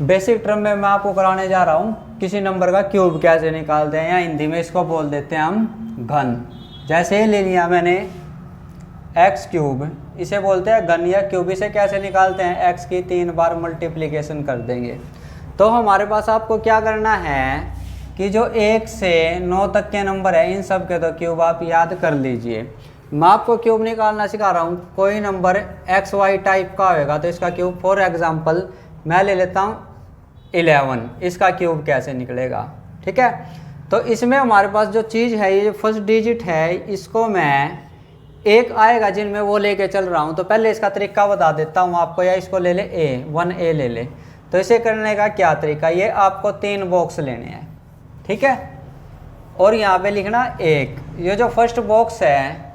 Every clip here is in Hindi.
बेसिक टर्म में मैं आपको कराने जा रहा हूँ किसी नंबर का क्यूब कैसे निकालते हैं, या हिंदी में इसको बोल देते हैं हम घन। जैसे ले लिया मैंने एक्स क्यूब, इसे बोलते हैं घन या क्यूब। इसे कैसे निकालते हैं, एक्स की 3 बार मल्टीप्लिकेशन कर देंगे। तो हमारे पास आपको क्या करना है कि जो 1 से 9 तक के नंबर है इन सब के तो क्यूब आप याद कर लीजिए। मैं आपको क्यूब निकालना सिखा रहा हूँ। कोई नंबर एक्स वाई टाइप का होगा तो इसका क्यूब, फॉर एग्जांपल मैं ले लेता हूँ 11, इसका क्यूब कैसे निकलेगा। ठीक है, तो इसमें हमारे पास जो चीज़ है, ये जो फर्स्ट डिजिट है, इसको मैं एक आएगा जिनमें वो लेके चल रहा हूँ। तो पहले इसका तरीका बता देता हूँ आपको, या इसको ले ले ए, 1A ले ले। तो इसे करने का क्या तरीका, ये आपको 3 बॉक्स लेने हैं। ठीक है, और यहाँ पे लिखना 1। ये जो फर्स्ट बॉक्स है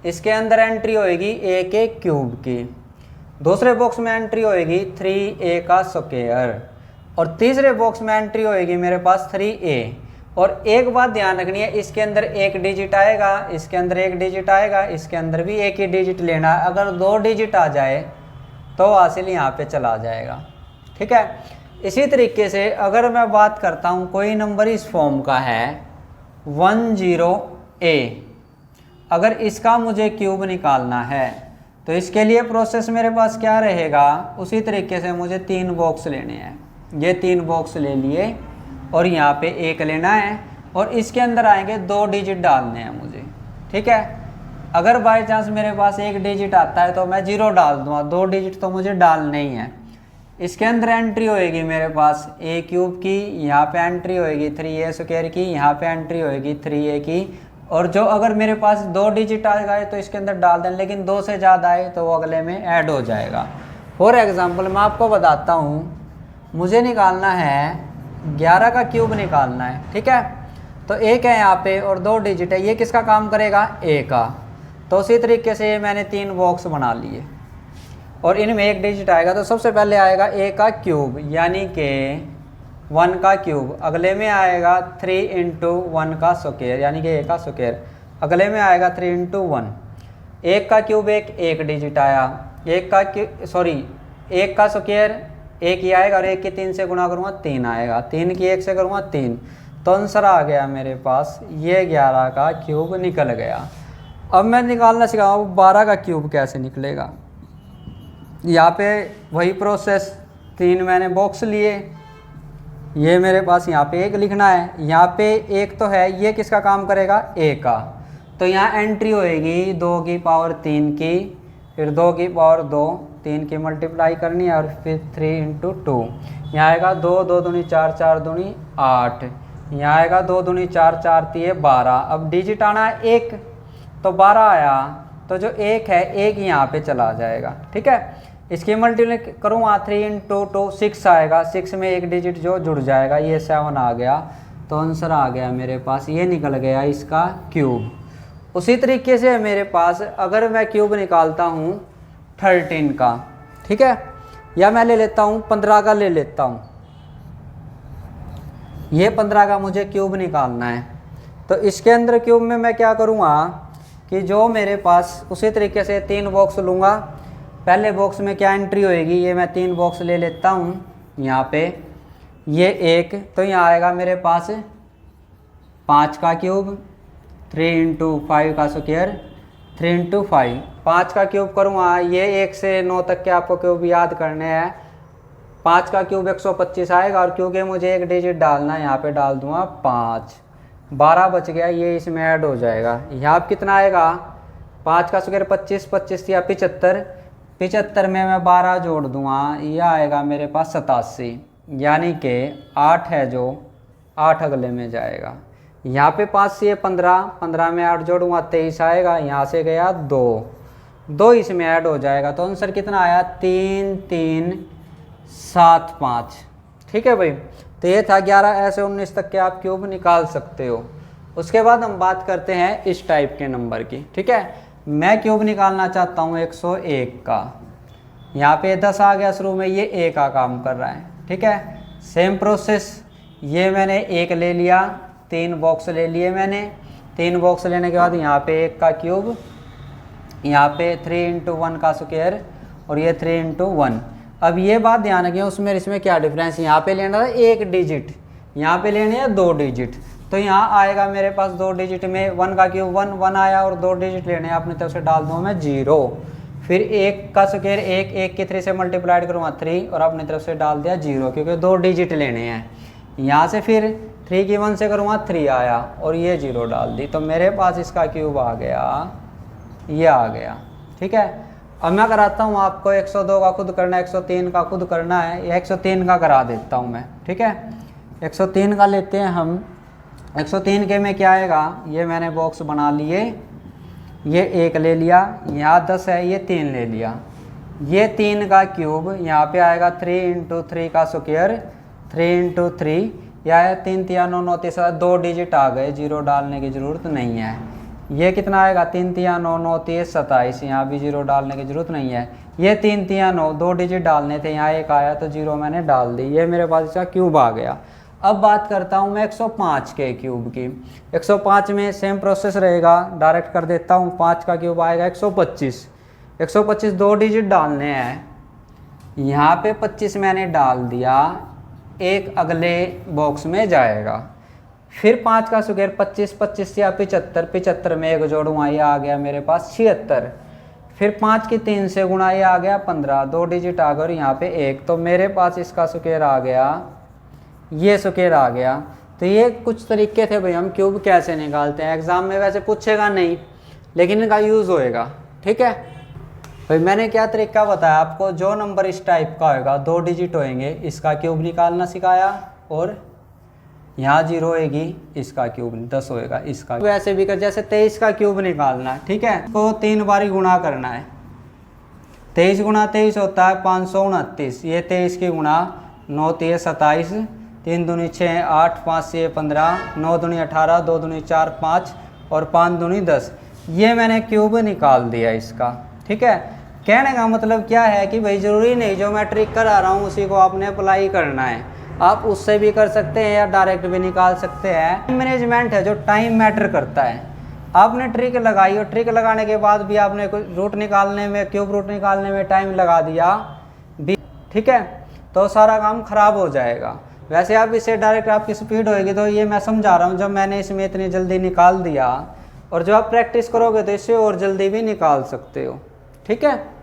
इसके अंदर एंट्री होएगी ए के क्यूब की, दूसरे बॉक्स में एंट्री होएगी 3A का स्क्वायर, और तीसरे बॉक्स में एंट्री होएगी मेरे पास 3A। और एक बात ध्यान रखनी है, इसके अंदर एक डिजिट आएगा, इसके अंदर एक डिजिट आएगा, इसके अंदर भी एक ही डिजिट लेना है। अगर 2 डिजिट आ जाए तो हासिल यहाँ पे चला जाएगा। ठीक है, इसी तरीके से अगर मैं बात करता हूँ, कोई नंबर इस फॉर्म का है 10A, अगर इसका मुझे क्यूब निकालना है तो इसके लिए प्रोसेस मेरे पास क्या रहेगा, उसी तरीके से मुझे 3 बॉक्स लेने हैं। ये 3 बॉक्स ले लिए और यहाँ पे 1 लेना है, और इसके अंदर आएंगे 2 डिजिट डालने हैं मुझे। ठीक है, अगर बाय चांस मेरे पास 1 डिजिट आता है तो मैं 0 डाल दूँगा, 2 डिजिट तो मुझे डालने ही है। इसके अंदर एंट्री होएगी मेरे पास ए क्यूब की, यहाँ पे एंट्री होएगी 3A स्क्वायर की, यहाँ पे एंट्री होएगी 3A की, और जो अगर मेरे पास 2 डिजिट आ गए तो इसके अंदर डाल दें, लेकिन 2 से ज़्यादा आए तो वो अगले में ऐड हो जाएगा। फॉर एग्जांपल मैं आपको बताता हूँ, मुझे निकालना है 11 का क्यूब निकालना है। ठीक है, तो 1 है यहाँ पे और 2 डिजिट है, ये किसका काम करेगा, ए का। तो उसी तरीके से ये मैंने 3 बॉक्स बना लिए और इनमें 1 डिजिट आएगा। तो सबसे पहले आएगा ए का क्यूब, यानी कि 1 का क्यूब। अगले में आएगा 3 × 1 का स्क्वायर, यानी कि ए का स्क्वायर। अगले में आएगा 3 × 1। 1 का क्यूब एक डिजिट आया, 1 का स्क्वायर 1 ही आएगा, और 1 की 3 से गुणा करूँगा 3 आएगा, 3 की 1 से करूँगा 3। तो आंसर आ गया मेरे पास, ये 11 का क्यूब निकल गया। अब मैं निकालना सिखाऊँ 12 का क्यूब कैसे निकलेगा। यहाँ पे वही प्रोसेस, 3 मैंने बॉक्स लिए, ये मेरे पास यहाँ पे 1 लिखना है, यहाँ पे 1 तो है, ये किसका काम करेगा, ए का। तो यहाँ एंट्री होएगी 2 की पावर 3 की, फिर 2 की पावर 2, 3 की मल्टीप्लाई करनी है, और फिर 3 × 2। यहाँ आएगा 2, 2 दूनी 4, 4 दूनी 8। यहाँ आएगा 2 दूनी 4, 4 3 12। अब डिजिट आना है 1, तो 12 आया, तो जो 1 है 1 यहाँ पे चला जाएगा। ठीक है, इसकी मल्टीप्लाई करूँगा 3 × 2 6 आएगा, 6 में 1 डिजिट जो जुड़ जाएगा, ये 7 आ गया। तो आंसर आ गया मेरे पास, ये निकल गया इसका क्यूब। उसी तरीके से मेरे पास अगर मैं क्यूब निकालता हूँ 13 का, ठीक है, या मैं ले लेता हूँ 15 का ले लेता हूँ, ये 15 का मुझे क्यूब निकालना है। तो इसके अंदर क्यूब में मैं क्या करूँगा कि जो मेरे पास, उसी तरीके से 3 बॉक्स लूँगा। पहले बॉक्स में क्या एंट्री होएगी, ये मैं 3 बॉक्स ले लेता हूँ। यहाँ पे ये 1, तो यहाँ आएगा मेरे पास 5 का क्यूब, 3 × 5 का स्क्वायर, 3 × 5। 5 का क्यूब करूँगा, ये 1 से 9 तक के आपको क्यूब याद करने हैं। 5 का क्यूब 125 आएगा, और क्योंकि मुझे 1 डिजिट डालना है, यहाँ पे डाल दूँगा 5। 12 बच गया, ये इसमें ऐड हो जाएगा। यहाँ कितना आएगा, 5 का स्क्वायर 25, 25 या 75, 75 में मैं 12 जोड़ दूँगा, यह आएगा मेरे पास 87, यानी कि 8 है जो 8 अगले में जाएगा। यहाँ पे 5 से 15, 15 में 8 जोड़ूंगा 23 आएगा, यहाँ से गया 2 इसमें ऐड हो जाएगा। तो आंसर कितना आया, 3 3 7 5। ठीक है भाई, तो ये था 11, ऐसे 19 तक के आप क्यूब निकाल सकते हो। उसके बाद हम बात करते हैं इस टाइप के नंबर की। ठीक है, मैं क्यूब निकालना चाहता हूँ 101 का, यहाँ पे 10 आ गया शुरू में, ये ए का काम कर रहा है। ठीक है, सेम प्रोसेस, ये मैंने 1 ले लिया, 3 बॉक्स ले लिए मैंने। 3 बॉक्स लेने के बाद यहाँ पे 1 का क्यूब, यहाँ पे 3 × 1 का स्क्वायर, और ये 3 × 1। अब ये बात ध्यान रखिए, उसमें इसमें क्या डिफरेंस, यहाँ पे लेना था 1 डिजिट, यहाँ पे लेने हैं 2 डिजिट। तो यहाँ आएगा मेरे पास 2 डिजिट में 1 का क्यूब 1 1 आया, और 2 डिजिट लेने हैं अपनी तरफ से डाल दूँ मैं 0। फिर 1 का स्क्वायर 1, 1 के 3 से मल्टीप्लाइड करूँगा 3, और अपनी तरफ से डाल दिया 0, क्योंकि 2 डिजिट लेने हैं। यहाँ से फिर 3 की 1 से करूँगा 3 आया, और ये 0 डाल दी। तो मेरे पास इसका क्यूब आ गया, ये आ गया। ठीक है, अब मैं कराता हूँ आपको 102 का खुद करना है, 103 का खुद करना है, या 103 का करा देता हूँ मैं। ठीक है, 103 का लेते हैं हम। 103 के में क्या आएगा, ये मैंने बॉक्स बना लिए, ये 1 ले लिया, यहाँ 10 है, ये 3 ले लिया। ये 3 का क्यूब यहाँ पे आएगा 3 × 3 का स्क्वायर, 3 × 3, या 3 3 9 9 3 2 डिजिट आ गए, 0 डालने की ज़रूरत नहीं है। ये कितना आएगा, 3 3 9 9 3 27, यहाँ भी 0 डालने की ज़रूरत नहीं है। ये 3 3 9 2 डिजिट डालने थे, यहाँ 1 आया तो 0 मैंने डाल दी। ये मेरे पास इसका क्यूब आ गया। अब बात करता हूँ मैं 105 के क्यूब की। 105 में सेम प्रोसेस रहेगा, डायरेक्ट कर देता हूँ। 5 का क्यूब आएगा 125। 125 2 डिजिट डालने हैं, यहाँ पे 25 मैंने डाल दिया, एक अगले बॉक्स में जाएगा। फिर 5 का स्क्वायर 25, 25 या 75, 75 में 1 जोड़ूँगा, ये आ गया मेरे पास 76। फिर 5 की 3 से गुणा, ये आ गया 15, 2 डिजिट आ गए, और यहाँ पे 1। तो मेरे पास इसका स्क्वायर आ गया, ये स्क्वायर आ गया। तो ये कुछ तरीके थे भाई हम क्यूब कैसे निकालते हैं। एग्जाम में वैसे पूछेगा नहीं, लेकिन इनका यूज़ होएगा। ठीक है भाई, मैंने क्या तरीका बताया आपको, जो नंबर इस टाइप का होएगा 2 डिजिट होएंगे, इसका क्यूब निकालना सिखाया, और यहाँ 0 होएगी, इसका क्यूब 10 होएगा, इसका वैसे भी कर, जैसे 23 का क्यूब निकालना है। ठीक है, को 3 बारी गुणा करना है। 23 × 23 होता है 529, ये 23 की गुणा, 9 3 27, 3 दूनी 6 8, 5 6 15, 9 दूनी 18, 2 दूनी 4 5, और 5 दूनी 10। ये मैंने क्यूब निकाल दिया इसका। ठीक है, कहने का मतलब क्या है कि भाई ज़रूरी नहीं जो मैं ट्रिक करा रहा हूँ उसी को आपने अप्लाई करना है, आप उससे भी कर सकते हैं या डायरेक्ट भी निकाल सकते हैं। मैनेजमेंट है जो टाइम मैटर करता है। आपने ट्रिक लगाई, और ट्रिक लगाने के बाद भी आपने रूट निकालने में, क्यूब रूट निकालने में टाइम लगा दिया भी, ठीक है, तो सारा काम खराब हो जाएगा। वैसे आप इसे डायरेक्ट आपकी स्पीड होएगी, तो ये मैं समझा रहा हूँ, जब मैंने इसमें इतनी जल्दी निकाल दिया, और जो आप प्रैक्टिस करोगे तो इससे और जल्दी भी निकाल सकते हो। ठीक है।